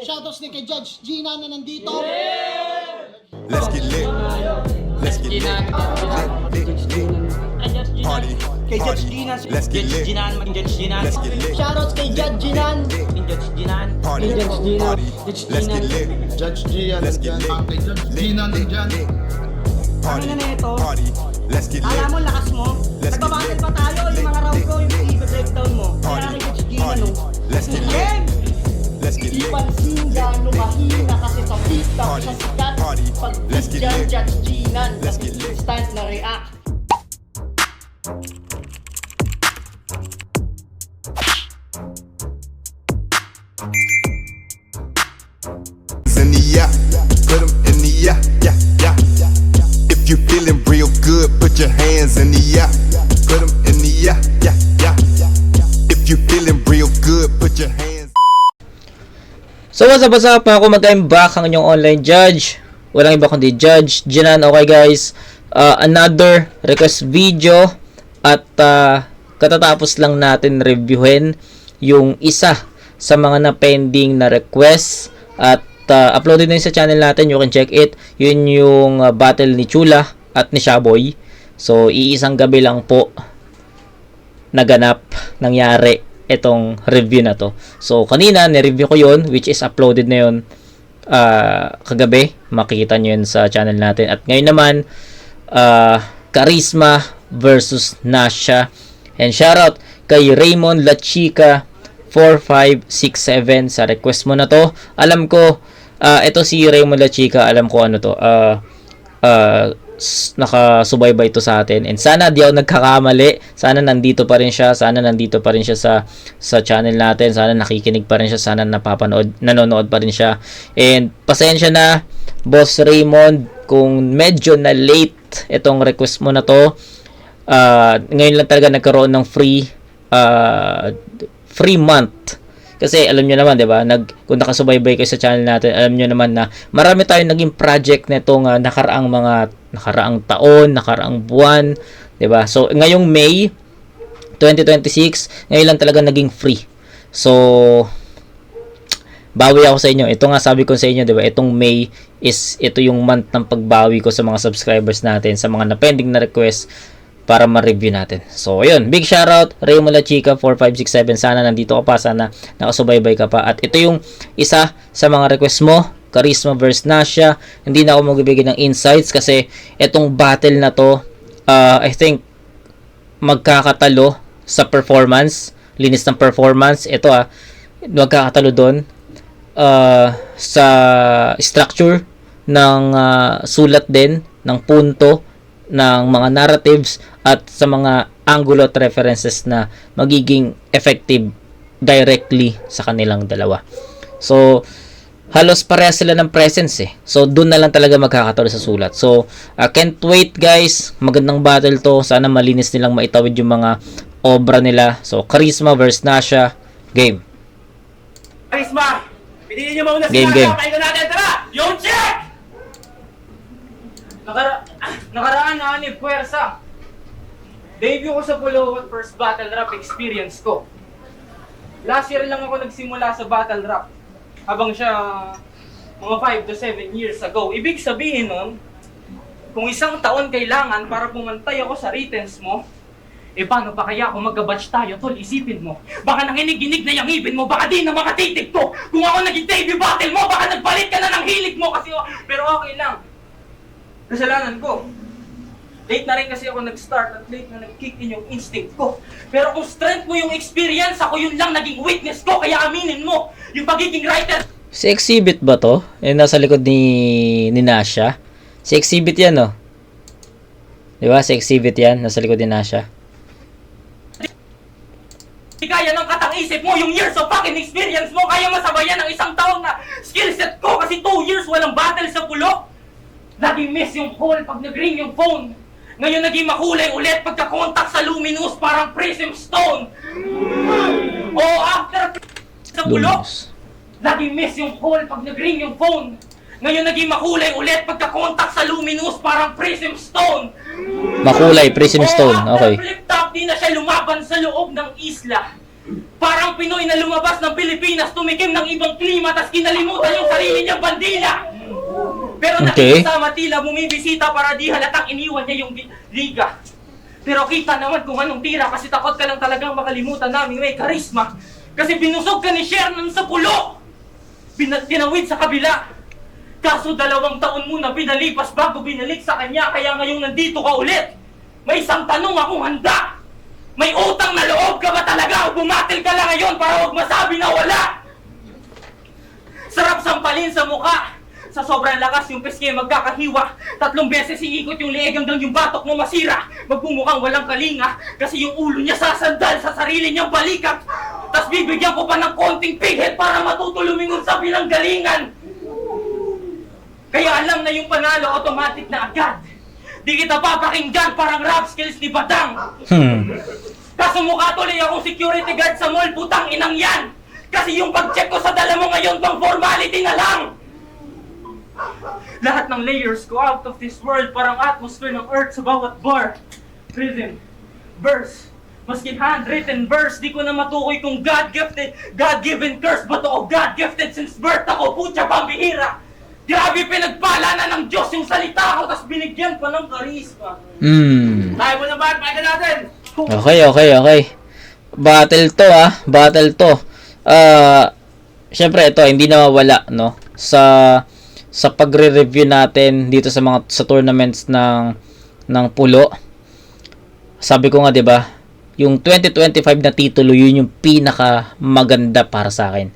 Shoutouts din kay Judge Gina na nandito. Let's get lit. Let's get lit. Party. Kay Judge Gina. Let's get lit. Let's get lit. Shoutouts kay Judge Ginan. Party. Party. Let's get lit. Judge Gian, Let's get lit. Judge Gina nandyan. Party. Ano na ito? Party. Let's get lit. Alam mo, lakas mo. Let's get Nagbabattle lit. pa tayo. Yung mga round ko, yung i-breakdown mo. Kaya Party. kay Judge Gina, Party. no? Let's get lit. Game! Let's get Di lit. pansin gano'ng mahina kasi sa TikTok Party. sa sikat. Party. Pag Let's get dyan, lit. Judge Ginan. Let's get lit. Instant na react. In the yeah, put 'em in the yeah, yeah, yeah. If you feeling real good, put your hands in the yeah, put 'em in the yeah, yeah, yeah. If you feeling real good, put your hands. So what's up mga kumakain back ang inyong online judge. Walang iba kundi Judge Ginan. Okay guys, another request video. At katatapos lang natin reviewin yung isa sa mga na-pending na request. At uploaded na yun sa channel natin. You can check it. Yun yung battle ni Chula at ni Shaboy. So iisang gabi lang po naganap, nangyari itong review na to. So kanina ni-review ko yun, which is uploaded na yun kagabi. Makikita nyo yun sa channel natin. At ngayon naman, Charisma versus Nasha. And shoutout kay Raymond La Chica 4567 sa request mo na to. Alam ko, ito si Raymond La Chica, alam ko ano to. Nakasubaybay to sa atin, and sana di ako nagkakamali, sana nandito pa rin siya sa channel natin, sana nakikinig pa rin siya, sana nanonood pa rin siya. And pasensya na Boss Raymond kung medyo na late itong request mo na to. Ngayon lang talaga nagkaroon ng free month. Kasi alam nyo naman, 'di ba? Kung nakasubaybay kayo sa channel natin, alam nyo naman na marami tayong naging project nitong nakaraang taon, nakaraang buwan, 'di ba? So ngayong May 2026, ngayon lang talaga naging free. So bawi ako sa inyo. Ito nga sabi ko sa inyo, 'di ba? Itong May ito yung month ng pagbawi ko sa mga subscribers natin, sa mga na-pending na request para ma-review natin. So, ayun. Big shoutout, Raymond La Chica 4567. Sana nandito ka pa. Sana nakasubaybay ka pa. At ito yung isa sa mga request mo, Charisma vs Nasha. Hindi na ako magbibigay ng insights kasi itong battle na to, I think, magkakatalo sa performance. Linis ng performance. Ito magkakatalo doon sa structure ng sulat din, ng punto, ng mga narratives, at sa mga angulo at references na magiging effective directly sa kanilang dalawa. So, halos parehas sila ng presence eh. So, doon na lang talaga magkakatalo sa sulat. So, can't wait guys. Magandang battle to. Sana malinis nilang maitawid yung mga obra nila. So, Charisma vs Nasha. Game. Charisma! Piliin nyo muna Game. Pahinga natin. Tara! Yung check! Nakaraan na ni Puwersa. Debut ko sa Pulo at first battle rap experience ko. Last year lang ako nagsimula sa battle rap. Habang siya mga 5 to 7 years ago. Ibig sabihin nun, kung isang taon kailangan para pumantay ako sa writtens mo, paano pa kaya kung magka-batch tayo, tol? Isipin mo. Baka nanginig-ginig na yung ibin mo, baka di na makatitig ko. Kung ako naging debut battle mo, baka nagpalit ka na ng hilig mo kasi. Pero okay lang. Kasalanan ko. Late na rin kasi ako nag-start at late na nag-kick in yung instinct ko. Pero kung strength mo yung experience, ako yun lang naging weakness ko, kaya aminin mo, yung pagiging writer. Si Exhibit ba to? Yung nasa likod ni Nasha. Si Exhibit yan, oh. Di ba? Si Exhibit yan. Nasa likod ni Nasha. Kaya ng katang-isip mo, yung years of fucking experience mo, kaya masabayan ng isang taon na skillset ko kasi 2 years walang battle sa pulo. Naging miss yung call pag nag-ring yung phone. Ngayon naging makulay ulit pagka-contact sa luminous parang prism stone. O after sa pulo, naging miss yung call pag nag-ring yung phone. Ngayon naging makulay ulit pagka-contact sa luminous parang prism stone. Makulay, Prism Stone. Okay. Flip top, di na siya lumaban sa loob ng isla. Parang Pinoy na lumabas ng Pilipinas, tumikim ng ibang klima, tas kinalimutan yung sarili niyang bandila. Pero Okay. nakikisama tila bumibisita para di halatang iniwan niya yung liga. Pero kita naman kung anong tira kasi takot ka lang talagang makalimutan namin may karisma. Kasi binusog ka ni Sherman sa pulo. Tinawid sa kabila. Kaso 2 taon mo na pinalipas bago binalik sa kanya kaya ngayong nandito ka ulit. May isang tanong akong handa. May utang na loob ka ba talaga o bumatil ka lang ngayon para huwag masabi na wala? Sarap sampalin sa mukha. Sa sobrang lakas yung piske magkakahiwa. 3 beses iikot yung leeg hanggang yung batok mo masira. Magmumukhang walang kalinga kasi yung ulo niya sasandal sa sarili niyang balikat. Tas bibigyan ko pa ng konting pighead para matuto lumingon sa pinanggalingan. Kaya alam na yung panalo automatic na agad. Di kita papakinggan parang rap skills ni Badang. Kaso mukha tuloy akong security guard sa mall, putang inang yan. Kasi yung pag-check ko sa dala mo ngayon pang formality na lang. Lahat ng layers ko out of this world, parang atmosphere ng earth sa bawat bar. Rhythm, verse, maski handwritten verse, di ko na matukoy kung God-gifted, God-given curse, ba to o God-gifted since birth ako, putya pambihira. Grabe pinagpala na ng Diyos yung salita ko, tas binigyan pa ng karisma. Tayo mo na ba? Paano natin? Okay. Battle to battle to. Syempre ito hindi na mawala no sa pagre-review natin dito sa tournaments ng pulo. Sabi ko nga 'di ba, yung 2025 na titulo yun yung pinaka maganda para sa akin.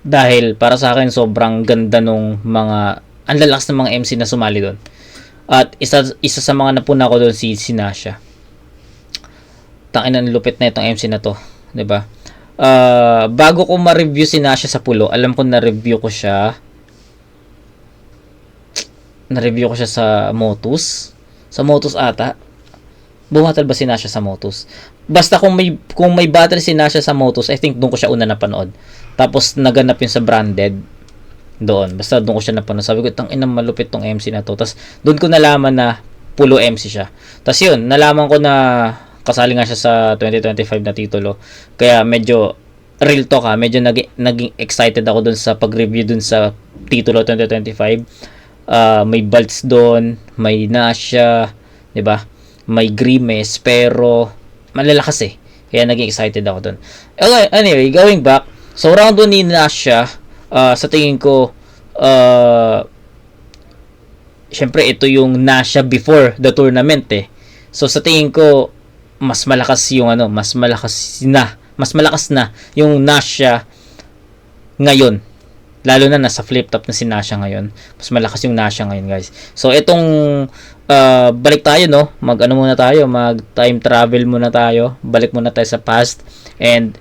Dahil para sa akin sobrang ganda nung mga ang lalakas ng mga MC na sumali doon. At isa sa mga napuna ko doon si Nasha. Tangina ng lupit na itong MC na to, 'di ba? Bago ko ma-review si Nasha sa pulo, alam ko na-review ko siya sa Motus. Sa Motus ata. Bumatal ba si Nasha sa Motus? Basta kung may battle si Nasha sa Motus, I think doon ko siya una napanood. Tapos naganap yun sa Branded doon. Basta doon ko siya napanood. Sabi ko, tangina malupit tong MC na to. Tapos doon ko nalaman na pulo MC siya. Tapos yun, nalaman ko na kasali nga siya sa 2025 na titulo. Kaya medyo real talk medyo naging excited ako doon sa pag-review doon sa titulo 2025. May Baltz doon, may Nasha, 'di ba? May Grimes, pero malalakas Kaya naging excited ako doon. Okay, anyway, going back. So round 1 ni Nasha, sa tingin ko syempre ito yung Nasha before the tournament So sa tingin ko mas malakas na yung Nasha ngayon. Lalo na nasa flip top na si Nasha ngayon. Mas malakas yung Nasha ngayon, guys. So itong balik tayo mag time travel muna tayo. Balik muna tayo sa past and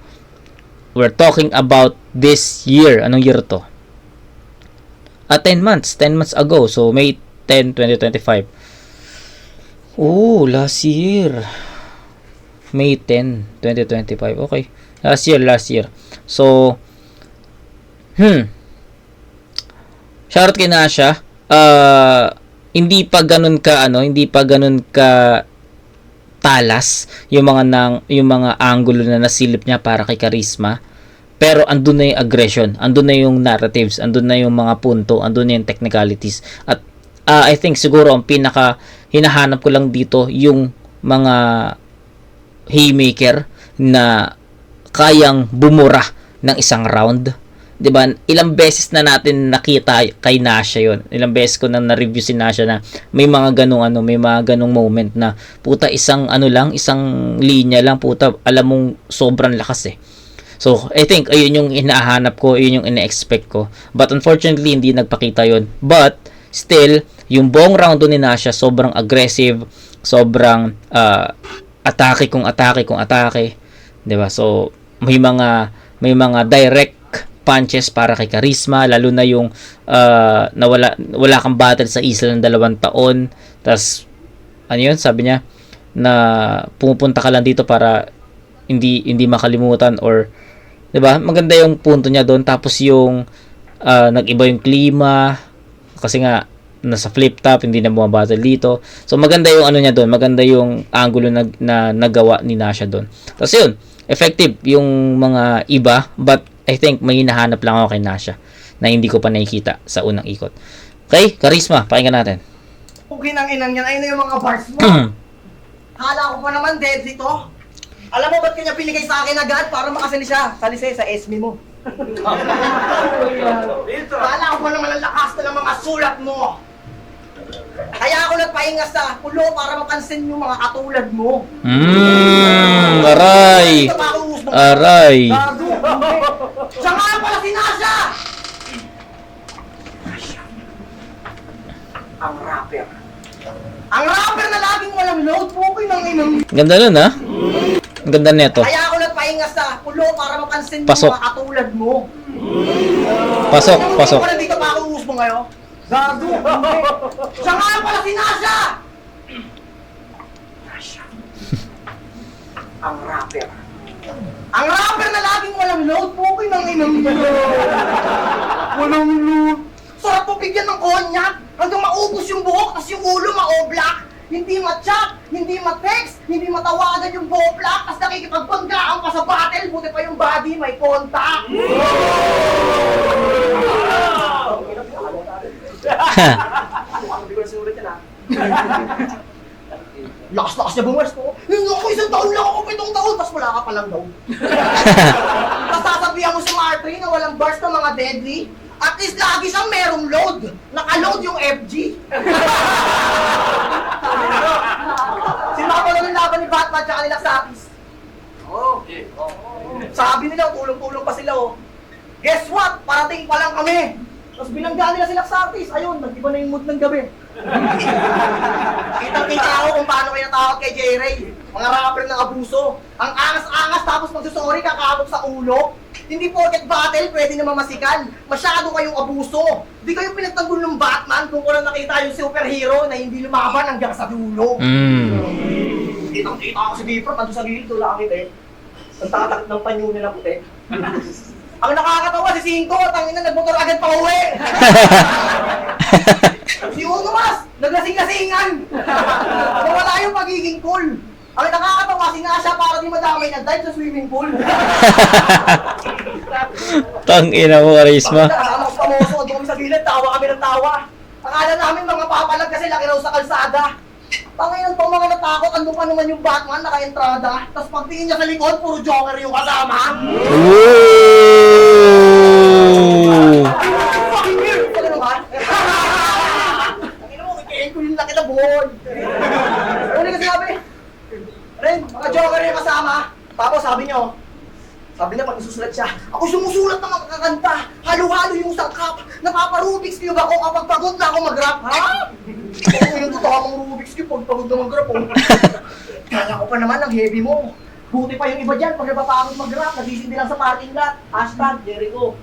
we're talking about this year. Anong year to? 10 months ago. So May 10, 2025. Oh, last year. May 10, 2025. Okay. Last year. So, shoutout kay Nasha. Hindi pa ganun ka talas yung mga angulo na nasilip niya para kay Charisma. Pero andun na yung aggression, andun na yung narratives, andun na yung mga punto, andun na yung technicalities. At I think siguro ang pinaka hinahanap ko lang dito yung mga haymaker na kayang bumura ng isang round. 'Di ba? Ilang beses na natin nakita kay Nasha 'yon. Ilang beses ko na na-review si Nasha na may mga ganung moment na puta isang linya lang puta, alam mong sobrang lakas So, I think ayun yung hinahanap ko, ayun yung ina-expect ko. But unfortunately, hindi nagpakita 'yon. But still, yung buong round ni Nasha sobrang aggressive, sobrang atake kung atake, 'di ba? So, may mga direct punches para kay Charisma, lalo na yung wala kang battle sa isla ng 2 taon. Tas sabi niya na pumupunta ka lang dito para hindi makalimutan or 'di ba? Maganda yung punto niya doon. Tapos yung nag-iba yung klima kasi nga nasa flip top, hindi na bumabattle dito. So maganda yung niya doon, maganda yung angulo na nagawa ni Nasha doon. Tapos yun, effective yung mga iba, but I think may hinahanap lang ako kay Nasha na hindi ko pa nakikita sa unang ikot. Okay, Charisma, pakinggan natin. Pugin ang inang yan, ayun na yung mga bars mo. Kala ko pa naman dead dito. Alam mo ba't kanya binigay sa akin agad para makasali siya? Salise sa SME mo. Kala ko pa naman ang lakas na ng mga sulat mo. Kaya ako nagpahinga sa pulo para mapansin yung mga katulad mo. Aray! Ito pa ako usbo. Aray! Gago. Siya nga pala si Nasha! Ang rapper. Ang rapper na laging walang load, pukay ng inang. Ganda nun, ha? Ang ganda neto. Kaya ako nagpahinga sa pulo para mapansin Pasok. yung mga katulad mo. Pasok, pasok. Kung nandito pa ako usbo ngayon. Gago. Siya nga pala si Nasha! Nasha. Ang rapper. Ang rapper na laging walang load, pukay ng inang. Walang load. Sarap mo bigyan ng konyak hanggang maubos yung buhok tas yung ulo ma-oblak. Hindi ma-chat, hindi ma-text, hindi matawagan yung boblak, tas nakikipagpanggaan pa sa battle, buti pa yung body may contact. Lakas-lakas niya bumers po. Yung ako, isang taon lang ako, 7 taon, tas wala ka palang daw. Tas sasabihan mo si Martry na walang bars na mga deadly. At least lagi siyang merong load. Naka-load yung FG. Sinama na ng laban ni Batman tsaka nila Sakis. Oo. Sabi nila, tulong-tulong pa sila oh. Guess what? Parating pa lang kami. Tapos binangga nila sila Sakis. Ayun, nag-iba na yung mood ng gabi. Kitang-kita ako kung paano kayo natawag kay J-Ray. Mga rapper ng abuso. Ang angas-angas tapos magsusorry kakabog sa ulo. Hindi porket battle, pwede naman masikan. Masyado kayong abuso. Di kayo pinagtanggol ng Batman kung wala nakita yung superhero na hindi lumaban hanggang sa dulo. Kitang-kita ako si Bifront, nandun sa gilid, wala kang kita eh. Ang tatakit ng panyo nila puti. Ang nakakatawa si Cinco, tangina nagmotor agad pa uwi. Si Uno Mas, naglasing-lasingan. Nawala yung pagiging cool. Ang nakakatawa si Nasha para di madamay na dive sa swimming pool. Tang ina mo, Charisma. Kasama ko sa pamoso, doon kami sa gilid, tawa kami ng tawa. Akala namin mga papalag kasi laki raw sa kalsada. Pangayon pa mga natakot, andun pa naman yung Batman naka-entrada. Tapos pagtingin niya sa likod, puro Joker yung kasama. Woo! Fucking weird! Ano naman? Ang ina mo, kikain ko yung laki na boy. Ano kasi sabi? Ren, mga Joker yung kasama. Tapos sabi niya, pag nasusulat siya, ako sumusulat ng mga kakanta, halo-halo yung sangkap, napaparubik's cube ako kapag pagod na ako mag-rap, ha? Ako yung totoo akong Rubik's Cube, pag pagod na mag-rap, oh. Kaya ko pa naman ang heavy mo. Buti pa yung iba dyan, pag napapagod mag-rap, nagisindi lang sa parking lot, hashtag Jericho.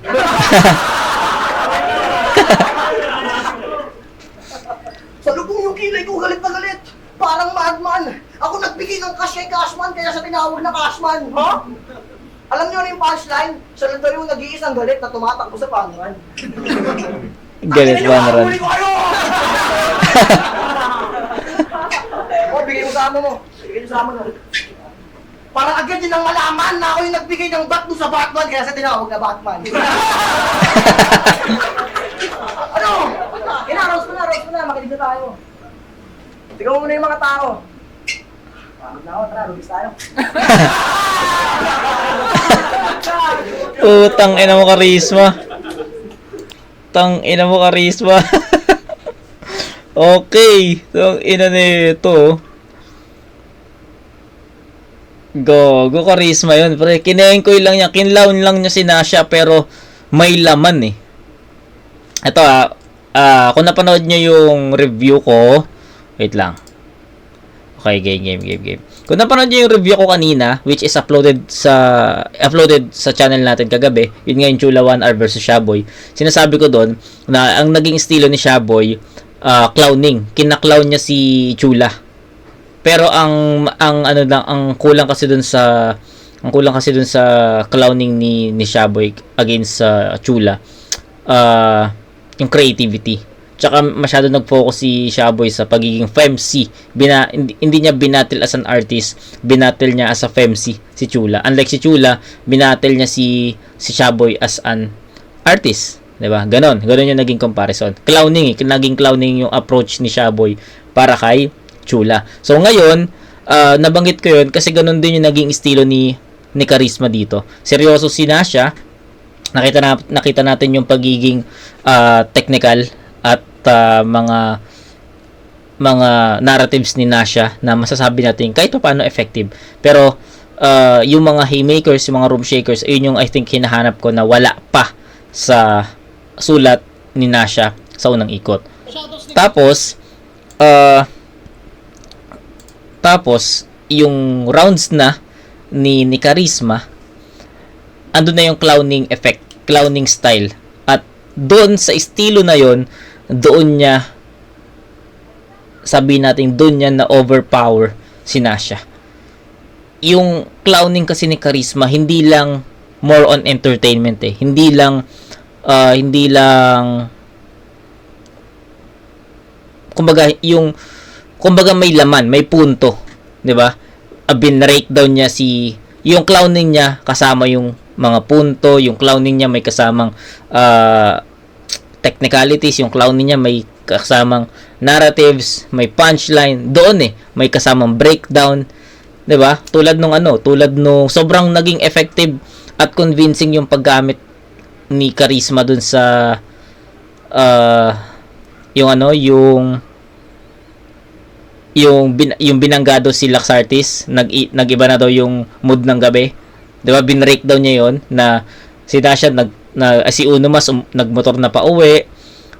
Sa lubong yung kilay ko, galit na galit. Parang madman. Ako nagbigay ng cash kay Cashman, kaya siya tinawag na Cashman. Ha? Alam niyo ano yung punchline? Siya lang daw yung nag-iisang galit na tumatakbo sa pangalan. Galit ba na rin? Huli ko kayo! O, bigay mo sa amo mo. Bigay mo sa amo mo. Para agad yun ang malaman na ako yung nagbigay ng bat doon sa Batman, kaya siya tinawag na Batman. Ano? Roast mo na, makinig na tayo. Tignan mo muna yung mga tao. Pagod na ako, tara, rubis tayo. Tang ina mo, Charisma. Tang ina mo, Charisma. Okay. Tang ina nito. Go Charisma yun. Pre, kinengkoy lang niya. Kinlawn lang niya si Nasha pero may laman eh. Ito kung napanood niyo yung review ko, wait lang. Okay, game. Kung napanood niyo yung review ko kanina, which is uploaded sa channel natin kagabi, yun nga yung Chula 1R versus Shaboy. Sinasabi ko doon na ang naging estilo ni Shaboy, clowning. Kina-clown niya si Chula. Pero ang kulang kasi doon sa clowning ni Shaboy against sa Chula, yung creativity. Tsaka masyado nag-focus si Shaboy sa pagiging femc. Hindi niya binatil as an artist, binatil niya as a femc si Chula. Unlike si Chula, binatil niya si Shaboy as an artist. 'Di ba? Ganon yung naging comparison. Naging clowning yung approach ni Shaboy para kay Chula. So ngayon, nabanggit ko yun kasi ganon din yung naging estilo ni Charisma dito. Seryoso si Nasha. Nakita natin yung pagiging technical at mga narratives ni Nasha na masasabi natin kahit paano effective. Pero yung mga haymakers, yung mga room shakers, ayun yung I think hinahanap ko na wala pa sa sulat ni Nasha sa unang ikot. Tapos yung rounds na ni Charisma, andun na yung clowning effect, clowning style. At doon sa estilo na yon, doon niya na overpower si Nasha. Yung clowning kasi ni Charisma, hindi lang more on entertainment eh. Hindi lang kumbaga may laman, may punto, 'di ba? Breakdown niya yung clowning niya kasama yung mga punto, yung clowning niya may kasamang technicalities, yung clowning niya may kasamang narratives, may punchline, doon may kasamang breakdown, 'di ba? Tulad nung sobrang naging effective at convincing yung paggamit ni Charisma dun sa yung binanggado si Laxartis, nag-iba na daw yung mood ng gabi. 'Di ba? Breakdown niya 'yon na si Dasha si Uno mas nagmotor na pauwi,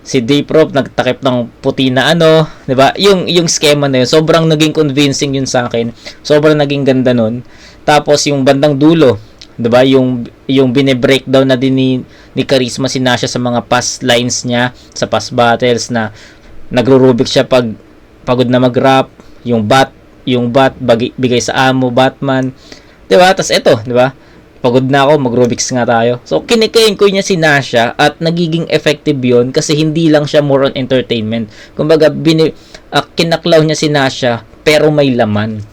si Dayprop nagtakip ng puti na 'di ba? Yung schema na 'yun, sobrang naging convincing 'yun sa akin. Sobrang naging ganda nun. Tapos yung bandang dulo, 'di ba? Yung bine-breakdown na din ni Charisma si Nasha sa mga past lines niya, sa past battles na nagro-rubik siya pag pagod na mag-rap, yung bat bigay sa amo, Batman. 'Di ba? Tas eto, 'di ba? Pagod na ako, mag-Rubik's nga tayo. So kinikain ko niya si Nasha at nagiging effective 'yon kasi hindi lang siya more on entertainment. Kumbaga kinaklaw niya si Nasha pero may laman.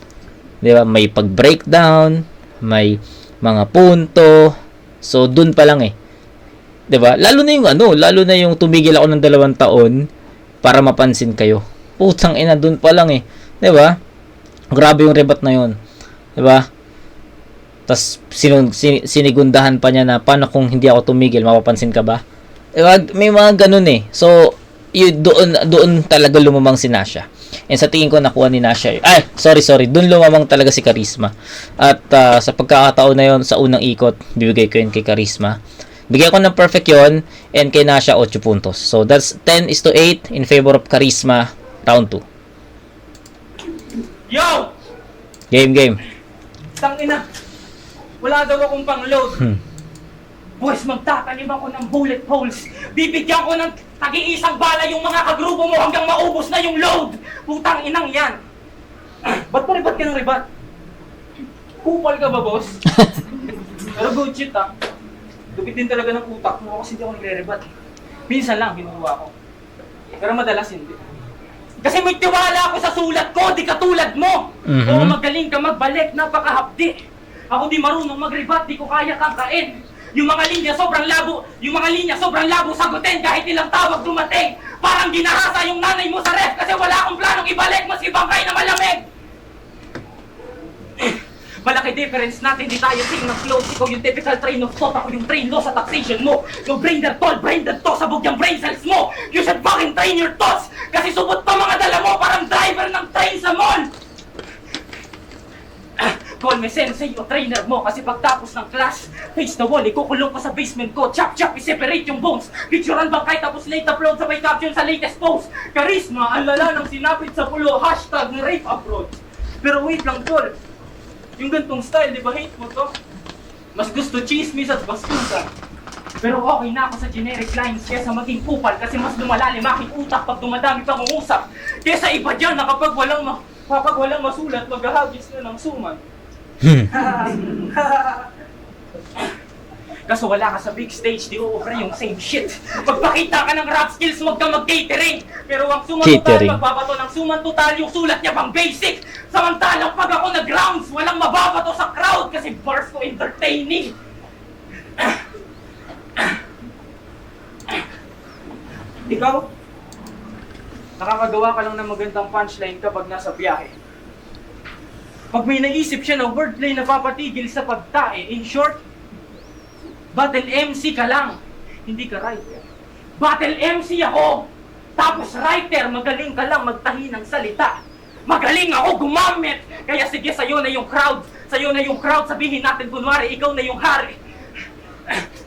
'Di ba? May pag-breakdown, may mga punto. So dun pa lang 'Di ba? Lalo na yung tumigil ako ng 2 taon para mapansin kayo. Putang ina, dun pa lang 'Di ba? Grabe yung rebat na 'yon. 'Di ba? Tas sinigundahan pa niya na paano kung hindi ako tumigil, mapapansin ka ba? Diba? May mga ganun So, doon talaga lumamang si Nasha. And sa tingin ko nakuha ni Nasha. Sorry. Doon lumamang talaga si Charisma. At sa pagkakataon na yon sa unang ikot, bibigay ko yun kay Charisma. Bigyan ko ng perfect yon and kay Nasha 8 puntos. So, that's 10-8 in favor of Charisma, round 2. Yo! Game. Tangina! Wala daw akong pang-load. Boys, magtatanim ako ng bullet holes. Bibigyan ko ng tagi-isang bala yung mga kagrupo mo hanggang maubos na yung load. Putang inang yan. Ba't pa ribat ka ng ribat? Kupal ka ba, boss? Pero good shit, Lupit din talaga ng utak mo kasi hindi ako nagre-ribat. Minsan lang, ginuwa ko. Pero madalas hindi. Kasi may tiwala ako sa sulat ko, di katulad mo. Oo, magaling ka magbalik, napakahapdi. Ako di marunong mag-ribat, di ko kaya kakain. Yung mga linya sobrang labo sagutin kahit ilang tawag dumating. Parang ginahasa yung nanay mo sa ref kasi wala akong planong ibalik maski bangkay na malamig. Malaki difference natin, di tayo sing ng clothes. Ikaw yung typical train of thought, ako yung train law sa taxation mo. No brain dead tall, brain dead to, sabog yung brain cells mo. You should fucking train your thoughts kasi subot pa mga dala mo parang driver ng train sa mall. Call me sensei o trainer mo kasi pagtapos ng class, face the wall, ikukulong ka sa basement ko, chop, i-separate yung bones. Picturean bangkay tapos late upload sabay caption sa latest post. Charisma, ang lala ng sinapit sa pulo, hashtag rape upload. Pero wait lang, Tol. Yung gantong style, di ba hate mo to? Mas gusto chismis at baskusa. Pero okay na ako sa generic lines kesa maging kupal kasi mas lumalalim aking utak pag dumadami pang uusap. Kesa iba dyan na kapag walang masulat, maghahagis na ng suman. Kaso wala ka sa big stage, di o-offer yung same shit. Magpakita ka ng rap skills, wag ka mag-catering. Pero ang suman total, Catering. magbabato ng suman total, yung sulat niya pang basic. Samantalang pag ako nag-rounds, walang mababato sa crowd kasi bars ko entertaining. Ikaw, nakakagawa ka lang ng magandang punchline kapag nasa biyahe. Pag may naisip siya na wordplay na papatigil sa pagtae, in short, battle MC ka lang, hindi ka writer. Battle MC ako! Tapos writer, magaling ka lang magtahi ng salita. Magaling ako gumamit! Kaya sige, sa'yo na yung crowd. Sa'yo na yung crowd, sabihin natin kunwari, ikaw na yung hari.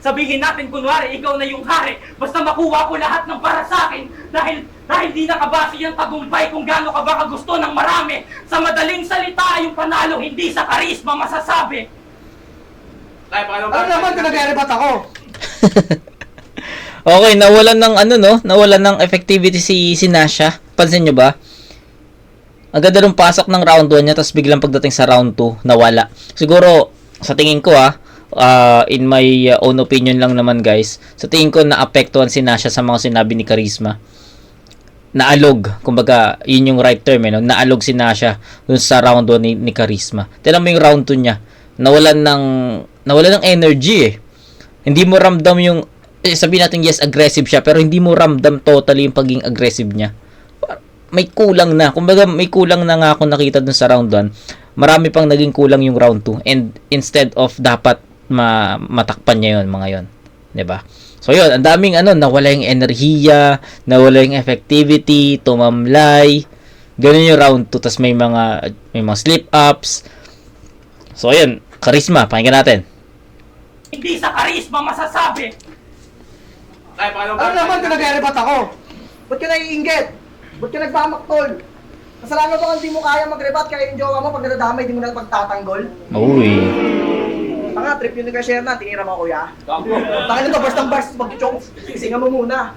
Sabihin natin kunwari, ikaw na yung hari. Basta makuha ko lahat ng para sa akin. Dahil di nakabase yung tagumpay kung gaano ka ba kagusto ng marami. Sa madaling salita, yung panalo, hindi sa karisma masasabi. Ano naman kung nag-rebat ako? Okay, nawalan ng nawalan ng effectivity si Nasha. Pansin nyo ba? Ang ganda nung pasok ng round 1 niya, tapos biglang pagdating sa round 2, nawala. Siguro, sa tingin ko in my own opinion lang naman guys, sa tingin ko naapektuhan si Nasha sa mga sinabi ni Charisma. Naalog, kumbaga, yun yung right term, naalog si Nasha dun sa round 1 ni Charisma. Tignan mo yung round 2 niya, nawalan ng energy Hindi mo ramdam yung, sabihin natin yes, aggressive siya, pero hindi mo ramdam totally yung pagiging aggressive niya. May kulang na. Kumbaga, may kulang na nga ako nakita dun sa round 1. Marami pang naging kulang yung round 2. And instead of dapat matakpan niya yun, mga yon, 'di ba? So yun, ang daming nawala yung enerhiya, nawala yung effectivity, tumamlay. Ganun yung round 2, tas may mga slip ups. So yun, Charisma, pakinggan natin. Hindi sa karisma masasabi. Ano naman kung nag-rebat ako? Ba't ka naiinggit? Ba't ka nagmamaktol? Kasalanan ba hindi mo kaya mag-rebat kaya yung jowa mo pag nadadamay, di mo na pagtatanggol? Uy. Tanga, trip yun ni share na, tinira mo kuya. Tanga na to, burst ng burst, mag-choke. Singa mo muna.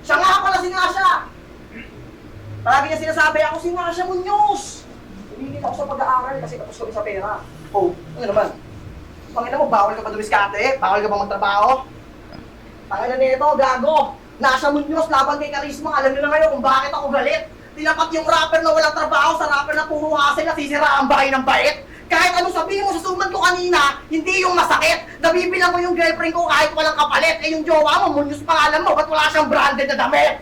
Siya nga pala si Nasha. Palagi niya sinasabi, ako si Nasha Munoz. Hindi ako sa pag-aaral kasi tapos kami sa pera. Oh, ano naman? Pangina mo, bawal ka ba dumiskate? Bawal ka ba magtrabaho? Pangina nito, gago. Nasha Munoz, laban kay Charisma. Alam niyo na ngayon kung bakit ako galit. Tinapat yung rapper na walang trabaho sa rapper na puro hassle na sisira ang bahay ng bait. Kahit anong sabihin mo sa suman ko kanina, hindi yung masakit. Nabibilang ko yung girlfriend ko kahit walang kapalit. Eh yung jowa mo, Munoz pangalan mo, ba't wala siyang branded na damit?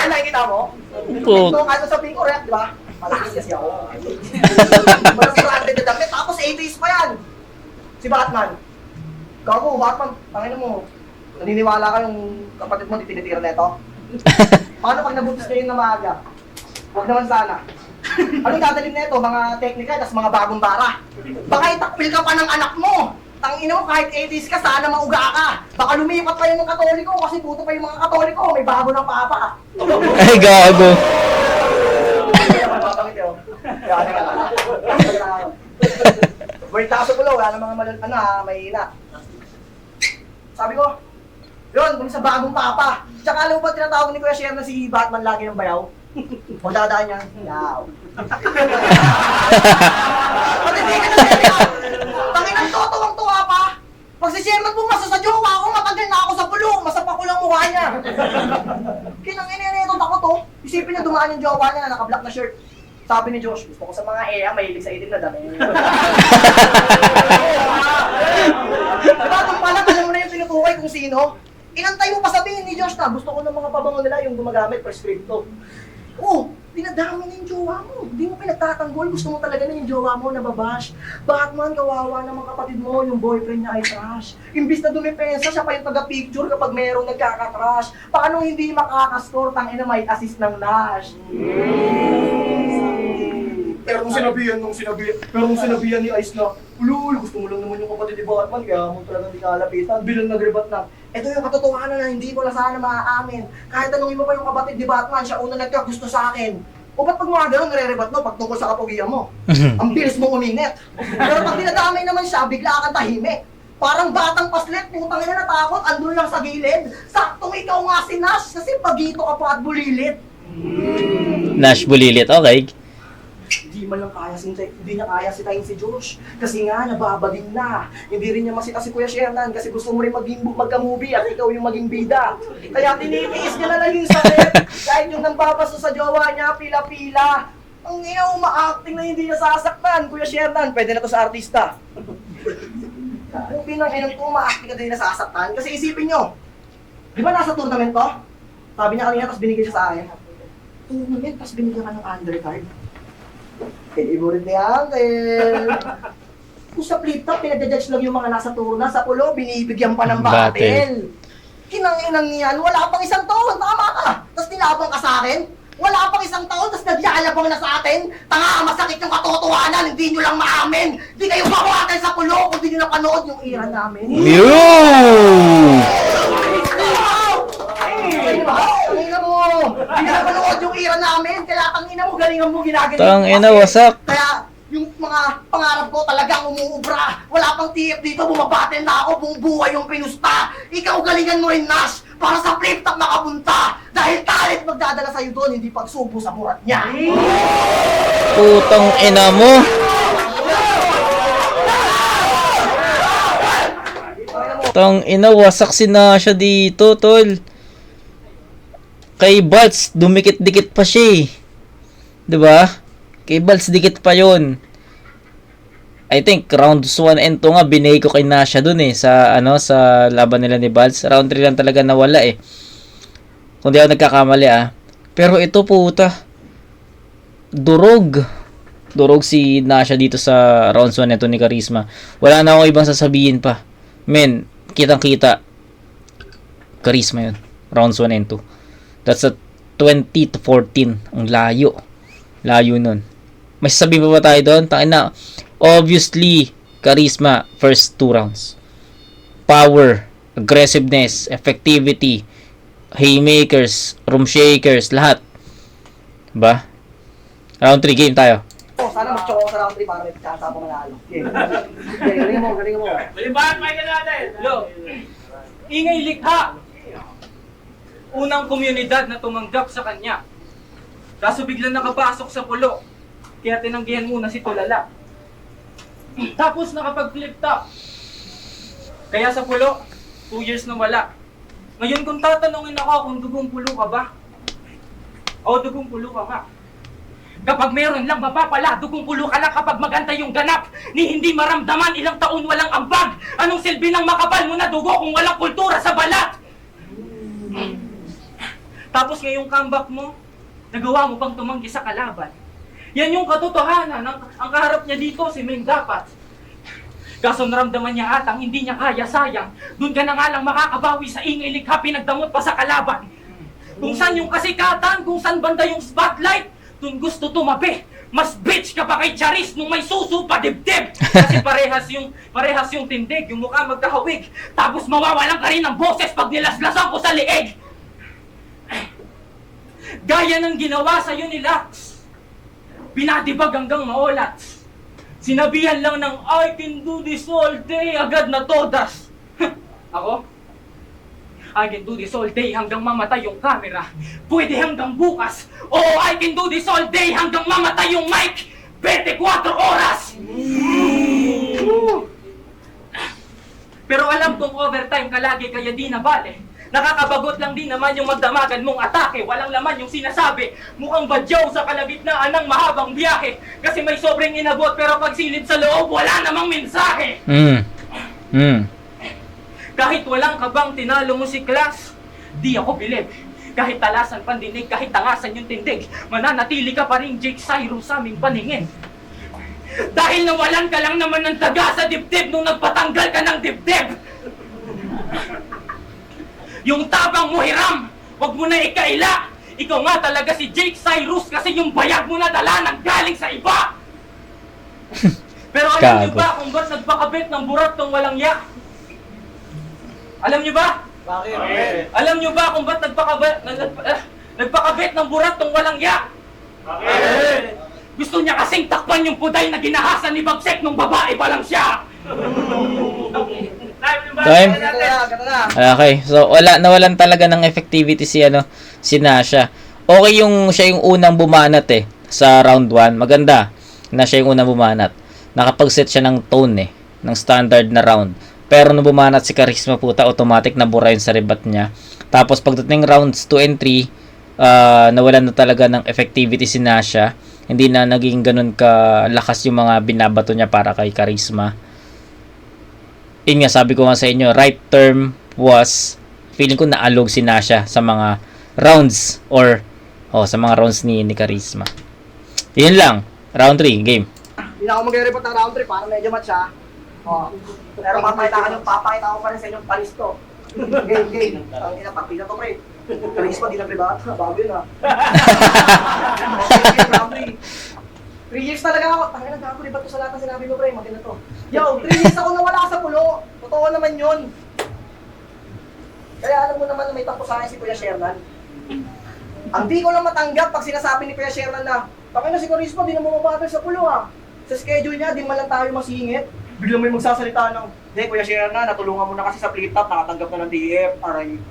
Nakikita mo? Ito, kahit sabihin ko, react, di ba? Malakas kasi ako. Walang branded na damit, tapos 80s pa yan. Si Batman. Gago, Batman, tangin mo. Naniniwala ka yung kapatid mo, di tinitira na ito? Paano pag nabutis kayo na maaga? Huwag naman sana. Anong dadalhin na ito? Mga teknika, tas mga bagong bara. Baka itakpil ka pa ng anak mo. Tangina mo, kahit 80s ka, sana mauga ka. Baka lumipat pa yung mga Katoliko kasi puto pa yung mga Katoliko. May bago ng papa. Ay, gago. Wait, takas ulo, wala na mga may ina. Sabi ko, yun, kung sa bagong papa. Tsaka alam mo ba tinatawag ni Kuya Sher na si Batman lagi ng bayaw? Kung dadaan niya, yaw. Pati di ka na siya. Tanginang tuwang-tuwa pa. Pag si Sherman pumasa sa jowa ako, matagal na ako sa pulong. Masapa ko lang mukha niya. Kinanginin na ito ako to. Isipin niya dumaan yung jowa niya na naka-black na shirt. Sabi ni Josh, gusto ko sa mga mahilig sa itim na dami. Diba, itong pala, alam mo na yung tinutukoy kung sino. Inantay mo pa sabihin ni Josh na gusto ko ng mga pabango nila yung gumagamit prescripto. Oh, dinadami na yung jowa mo. Hindi mo pinagtatanggol. Gusto mo talaga na yung jowa mo nababash. Batman, kawawa ng mga kapatid mo, yung boyfriend niya ay trash. Imbis na dumipensa, siya pa yung taga-picture kapag merong nagkaka-trash. Paano hindi makakascore? Tangina may assist ng Nash. Pero kung sinabihan ni Ice na, ulul, gusto mo lang naman yung kapatid ni Batman, kaya mo talagang di kalapitan, bilang nagrebat na. Ito yung katotohanan na hindi ko na sana maaamin. Kahit tanungin mo pa yung kapatid ni Batman, siya una nagkagusto sa akin. O ba't pag mga ganun, nare-rebat mo pag tungkol sa kapugian mo? Ang bilis mong uminit. Pero pag dinadamay naman siya, bigla kang tahimik. Parang batang paslit, putang ina natakot, andun lang sa gilid. Saktong ikaw nga si Nash, kasi pagito ka pa at bulilit. Nash bulilit, okay. Hindi man lang hindi niya kaya sitahin si Josh. Kasi nga, nababading na. Hindi rin niya masita si Kuya Shernan kasi gusto mo rin magka-movie at ikaw yung maging bida. Kaya tinitiis niya na lang yung sakit. Kahit yung nambabaso sa jowa niya, pila-pila. Ang ina, uma-acting na hindi nasasaktan. Kuya Shernan, pwede na to sa artista. Kung pinang-inang ko, uma-acting ka din nasasaktan. Kasi isipin nyo, di ba nasa tournament to? Sabi niya kanina, tapos binigay siya sa akin. Tournament, tapos binigyan ka ng undercard. Iburit ni Uncle. Kung sa flip-top, pinag-judge lang yung mga nasa turna. Sa pulo, binibigyan pa ng battle. Kinang-inang yan, wala pang isang taon, tama ka. Tapos tinapang ka sa akin. Wala pang isang taon, tapos nagyayabang na sa atin. Tanga, masakit yung katotohanan, hindi nyo lang maamin. Hindi kayo bawatin sa pulo kung hindi nyo napanood yung era namin. Tangina mo! Hindi na napanood yung era namin, kaya tangina mo, galingan mo, ginagaling mo. Tangina, wasak. Kaya yung mga pangarap ko talagang umuubra. Wala pang TF dito, bumabatin na ako, buong buhay yung pinusta. Ikaw galingan mo rin, Nash, para sa flip-top makapunta. Dahil talent magdadala sa'yo doon, hindi pagsubo sa burat niya. Putang ina mo. Tang ina, wasak si Nasha dito, tol. Kay Balts, dumikit-dikit pa siya eh. Diba? Kay Balts, dikit pa yon. I think rounds 1 and 2 nga binay ko kay Nasha dun eh sa sa laban nila ni Balts. Round 3 lang talaga nawala eh. Kung di ako nagkakamali Pero ito puta. Durog si Nasha dito sa rounds 1 nito ni Charisma. Wala na akong ibang sasabihin pa. Men, kitang-kita. Charisma yun. Rounds 1 and 2. That's a 20 to 14. Ang layo. Layo nun. May sasabihin pa ba tayo doon? Tangina. Obviously, Charisma, first 2 rounds. Power, aggressiveness, effectivity, haymakers, room shakers, lahat. Diba? Round 3 game tayo. Sana mag-choke sa round 3 para may chance ako manalo. Galing mo. Balibahan, Michael natin! Lo, ingay likha! Unang komunidad na tumanggap sa kanya. Kaso biglang nakapasok sa pulo. Kaya tinanggihan muna si Tulala. Tapos nakapag-flip top. Kaya sa pulo, 2 years na wala. Ngayon kung tatanungin ako kung dugong pulo ka ba? O dugong pulo ka ba? Kapag meron lang mapapala, dugong pulo ka lang kapag maganda yung ganap. Ni hindi maramdaman ilang taon walang ambag. Anong silbi ng makapal mo na dugo kung walang kultura sa balat? Tapos ngayong comeback mo, nagawa mo pang tumanggi sa kalaban. Yan yung katotohanan. Ang kaharap niya dito, si Ming dapat. Kaso naramdaman niya atang hindi niya kaya, sayang. Doon ka na nga lang makakabawi sa ingay likha, pinagdamot pa sa kalaban. Kung saan yung kasikatan, kung saan banda yung spotlight, doon gusto tumabi. Mas bitch ka pa kay Charis nung may suso pa dibdib. Kasi parehas yung tindig, yung mukha magkahawig. Tapos mawawalan ka rin ng boses pag nilaslasan ko sa liig. Gaya ng ginawa sa'yo ni Lax. Binadibag hanggang maulat. Sinabihan lang ng I can do this all day, agad na todas. Ako? I can do this all day hanggang mamatay yung camera. Pwede hanggang bukas. O I can do this all day hanggang mamatay yung mic. 24 oras! Pero alam kong overtime ka lagi kaya di na bale. Nakakabagot lang din naman yung magdamagan mong atake. Walang laman yung sinasabi. Mukhang badyaw sa kalagitnaan ng mahabang biyahe. Kasi may sobrang inabot pero pag silid sa loob, wala namang mensahe. Kahit walang kabang tinalo mo si Class, di ako bilib. Kahit talasan pandinig, kahit tangasan yung tindig, mananatili ka pa rin Jake Cyrus sa aming paningin. Dahil nawalan ka lang naman ng taga sa dibdib nung nagpatanggal ka ng dibdib. Yung tapang mo hiram, wag mo na ikaila. Ikaw nga talaga si Jake Cyrus kasi yung bayag mo na dala nang galing sa iba. Pero alam niyo ba kung ba't nagpakabit ng burat tong walang ya? Alam niyo ba? Bakit? Alam niyo ba kung ba't nagpakabit ng burat tong walang ya? Bakit? Gusto niya kasing takpan yung puday na ginahasan ni Bagsek nung babae pa lang siya. Time? Ganda na. Okay, so nawalan talaga ng effectivity si Nasha. Okay yung siya yung unang bumanat eh. sa round 1, maganda na siya yung unang bumanat. Nakapag-set siya ng tone ng standard na round. Pero nung bumanat si Charisma puta, automatic nabura yun sa rebat niya. Tapos pagdating rounds 2 and 3, nawalan na talaga ng effectivity si Nasha. Hindi na naging ganun kalakas yung mga binabato niya para kay Charisma. Yun nga, sabi ko nga sa inyo, right term was, feeling ko naalog si Nasha sa mga rounds or sa mga rounds ni Charisma. Yun lang. Round 3, game. Hindi na ako magre-report ng round 3 para medyo match ha. Pero papakita ko pa rin sa inyong palisto. Game. Ang inapakita to pre. Charisma, di na private. Bago yun ha. Okay, round 3. 3 years talaga ako. Tangina na ako, di ba ito sa lahat ng sinabi mo pre? Maganda to. Yo, 3 years ako nawala sa pulo. Totoo naman yun. Kaya alam mo naman na may tampo sa akin si Kuya Shernan. Ang di ko lang matanggap pag sinasabi ni Kuya Shernan na Pakina si Charisma, di na bumabattle sa pulo ha. Sa schedule niya, di man lang tayo masingit. Biglang may magsasalita ng, Kuya Shernan, natulungan mo na kasi sa flip-top, nakatanggap na ng DF. Aray.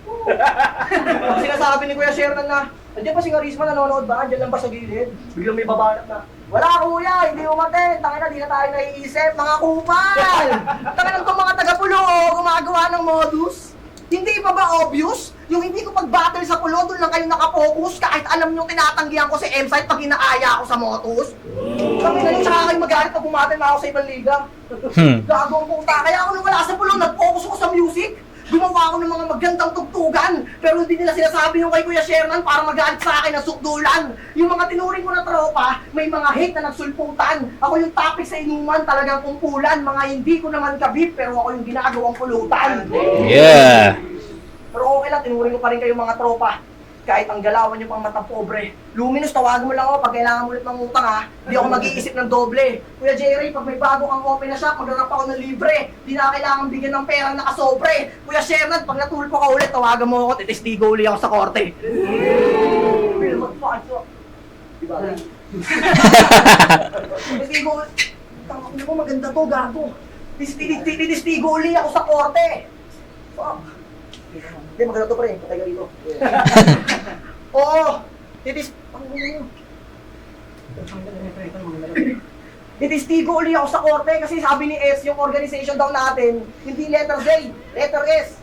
Pag sinasabi ni Kuya Shernan na, nandiyan pa si Charisma, nanonood ba? Andiyan lang ba sa gilid? Biglang may babanat na, wala kuya, hindi umaten. Tangina, di na tayo naiisip, mga kupal. Tangina itong mga taga-pulo, gumagawa ng modus. Hindi pa ba obvious? Yung hindi ko pag-battle sa pulo, doon lang kayo nakafocus kahit alam nyo tinatanggihan ko si M-Site pag inaaya ako sa motos. Kami na yun, tsaka kayo magalit pag bumattle na ako sa ibang liga. Gago ang puta. Kaya ako nung wala sa pulo, nag-focus ako sa music. Gumawa ako ng mga magandang tugtugan. Pero hindi nila sinasabi yung kay Kuya Shernan para magalit sa akin ng sukdulan. Yung mga tinuring ko na tropa, may mga hate na nagsulputan. Ako yung topic sa inuman, talagang kumpulan. Mga hindi ko naman kabit, pero ako yung ginagawang pulutan. Yeah. Pero okay lang, tinuring ko pa rin kayo mga tropa. Kahit ang galawan nyo pang matang pobre. Luminous, tawagan mo lang ako pag kailangan mo ulit ng utang ha. Hindi ako mag-iisip ng doble. Kuya Jerry, pag may bago kang open na shop, magharap ako ng libre. Di na kailangan bigyan ng perang nakasobre. Kuya Shernan, pag natulpo ka ulit, tawagan mo ako, titestigo uli ako sa korte. Diba? Titestigo ulit. Tangak mo, maganda to, gago. Titestigo uli ako sa korte. Fuck. Hindi, maganda to pre, patay ka dito. Oo! Titistigo uli ako sa korte kasi sabi ni S, yung organization daw natin, hindi letter Z, letter S.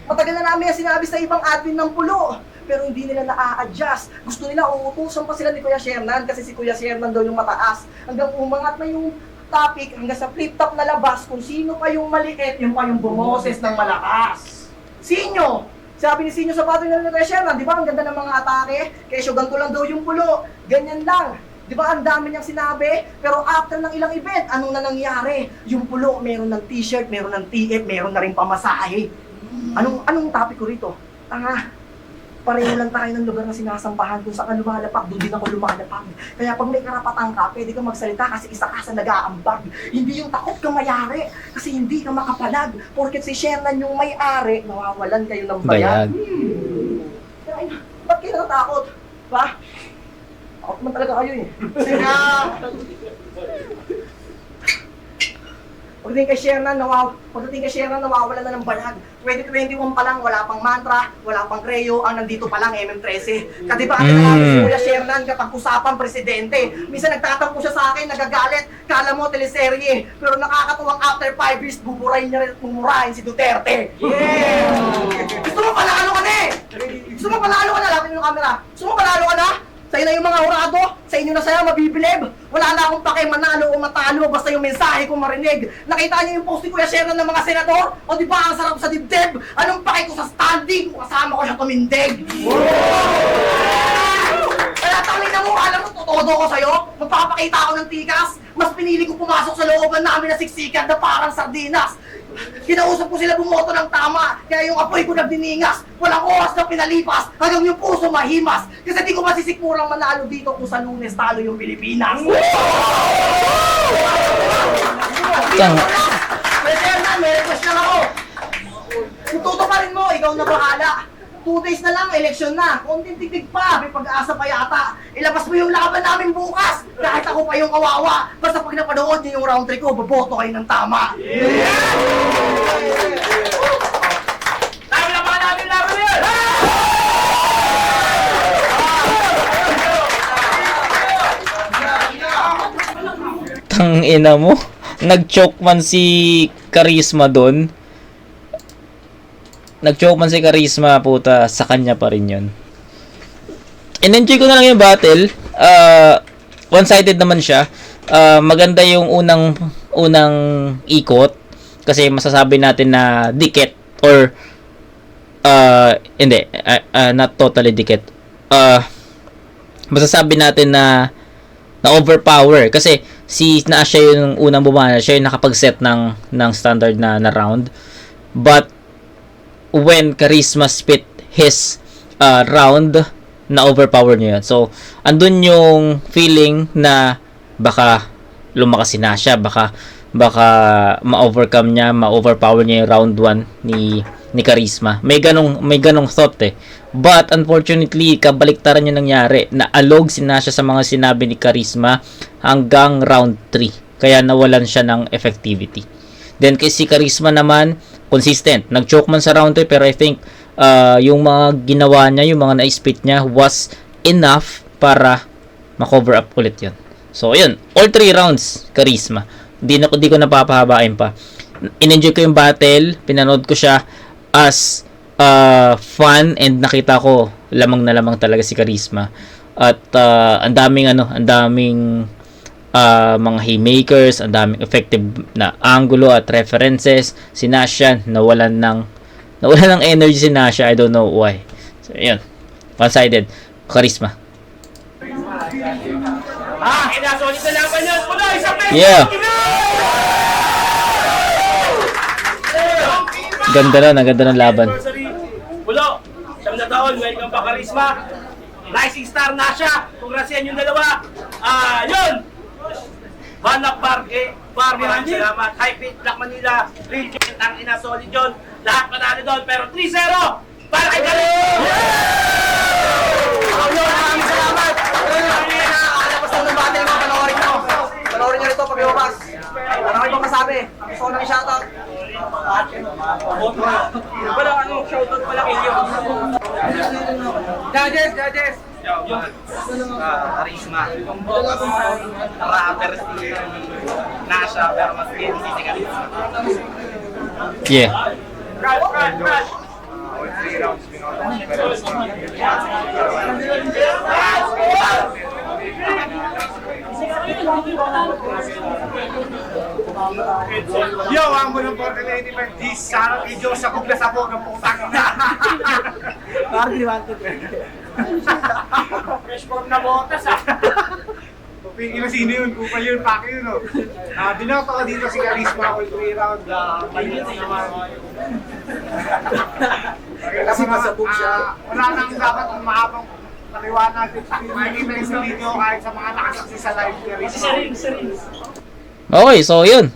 Matagal na namin yung sinabi sa ibang admin ng pulo, pero hindi nila na-a-adjust. Gusto nila, uutusan pa sila ni Kuya Shernan kasi si Kuya Shernan daw yung mataas. Hanggang umangat na yung topic, hanggang sa flip-top na labas, kung sino pa yung maliit, yung pa yung bumoses ng malakas. Sinyo! Sabi ni Sinyo sa battle na Kuya Shernan, di ba ang ganda ng mga atake? Kesyo ganito lang daw yung pulo, ganyan lang. Di ba ang dami niyang sinabi? Pero after ng ilang event, anong na nangyari? Yung pulo, meron ng t-shirt, meron ng TF, meron na rin pamasahe. Anong topic ko rito? Tanga, pareho lang tayo ng lugar na sinasampahan kung saan ka lumalapak, doon din ako lumalapag. Kaya pag may karapatan ka, pwede ka magsalita kasi isa ka sa nag-aambag. Hindi yung takot ka mayari kasi hindi ka makapalag. Porket si Shernan yung may-ari, nawawalan kayo ng bayad. Kaya, ba't kayo natatakot? Ba? Takot naman talaga kayo eh. Kaya, pagdating kay Shernan, nawawala na ng bayag. 2021 pa lang, wala pang mantra, wala pang kreyo, ang nandito pa lang, MM13. Kadibate na namin si Kuya Shernan kapag usapan presidente. Minsan nagtatampo siya sa akin, nagagalit, kala mo teleserye. Pero nakakatuwang after 5 years, buburahin niya rin at mumurahin si Duterte. Yeah! Gusto mo panalo ka na eh! Gusto mo panalo ka na, lapin yung camera. Gusto mo panalo ka na? Sa'yo na yung mga hurado, sa inyo na saya mabibilib. Wala na akong pake manalo o matalo, basta yung mensahe ko marinig. Nakita niyo yung post ni Kuya Shernan ng mga senador? O di ba ang sarap sa dibdib? Anong pake ko sa standing kung kasama ko siya tumindig? Kaya tangin na mo, alam mo, todo ko sa'yo. Magpapakita ako ng tikas. Mas pinili ko pumasok sa looban namin na siksikan na parang sardinas. Kinausap ko sila bumoto ng tama, kaya yung apoy ko nagdiningas. Walang oras na pinalipas, hanggang yung puso mahimas. Kasi di ko masisikurang manalo dito kung sa Lunes talo yung Pilipinas. Pwede na, may request lang ako. Kung tutuparin mo, ikaw na bahala. 2 days na lang, eleksyon na. Konting tigtig pa, may pag-asa pa yata. Ilabas mo yung laban namin bukas. Kahit ako pa yung kawawa. Basta pag napanood niyo yung round 3 ko, boboto kayo ng tama. Laban natin yun! Tang ina mo. Nag-choke man si Charisma doon. Nag-choke man si Charisma, puta. Sa kanya pa rin yun. In-enjoy ko na lang yung battle. One-sided naman siya. Maganda yung unang ikot. Kasi masasabi natin na dikit. Or, hindi. Not totally dikit. Masasabi natin na overpower. Kasi, si Nasha yung unang bumana. Siya yung nakapag-set ng standard na round. But, when Charisma spit his round, na overpower niya yun. So, andun yung feeling na baka lumakas si Nasha, baka ma-overcome niya, ma-overpower niya yung round 1 ni Charisma. May ganong thought eh. But unfortunately, kabaliktaran yung nangyari. Naalog si Nasha sa mga sinabi ni Charisma hanggang round 3. Kaya nawalan siya ng effectivity. Then kay si Charisma naman, consistent. Nag-choke man sa round 3 pero I think yung mga ginawa niya, yung mga na-spit niya was enough para ma-cover up ulit yun. So, yun. All 3 rounds, Charisma. Di ko napapahabain pa. In-enjoy ko yung battle. Pinanood ko siya as fun and nakita ko lamang na lamang talaga si Charisma. At ang daming mga haymakers, ang daming effective na angulo at references. Si Nasha, nawalan ng energy si Nasha. I don't know why. So, yun. One-sided. Charisma. Inasolid na laban yun! Puno, isang peso! Yeah. Ganda ng laban. Pulo, siyam na taon, welcome pa Charisma. Rising star na siya. Congrats yan yung dalawa. Yun! Banak Parque, maraming salamat. High Fit, Black Manila, Real Gent, ang inasolid yun. Lahat panalo doon, pero 3-0 para kay Charisma! Maraming salamat. Nakakalapas ng battle mo. Panoorin nyo rito pag lumabas. Ano kayo masabi? Gusto ko nang i-shoutout. Wala shoutout pala kay Leo. Judges! Charisma. Rapper si Nasha, pero mas PNC si Charisma. Yeah. Crash! All 3 rounds binoto si Charisma. Yo, ang mo ng 4085 G's. Sana kay Diyos sa kugla sa bog ang putang na. Parang di wanted. Fresh form na botas ah. Pupingin na sino yun, kupal yun, pake yun. Binoto ko dito si Charisma all 3 round. Kasi masabog siya. Wala nang dapat mahabang paliwanag. Makikita yung sa video kahit sa mga nakasaksi sa live. Okay, so yun.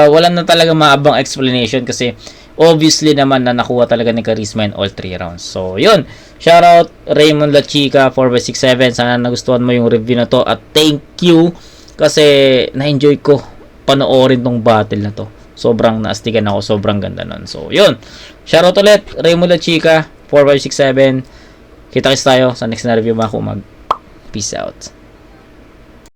Wala na talaga maabang explanation kasi obviously naman na nakuha talaga ni Charisma in all 3 rounds. So yun. Shoutout Raymond La Chica 4x67. Sana nagustuhan mo yung review na to at thank you kasi na-enjoy ko panoorin tong battle na to. Sobrang naastigan ako, sobrang ganda nun. So yun. Shoutout ulit Raymond La Chica 4x67. Kita-kits tayo sa next na review mga kumag. Peace out.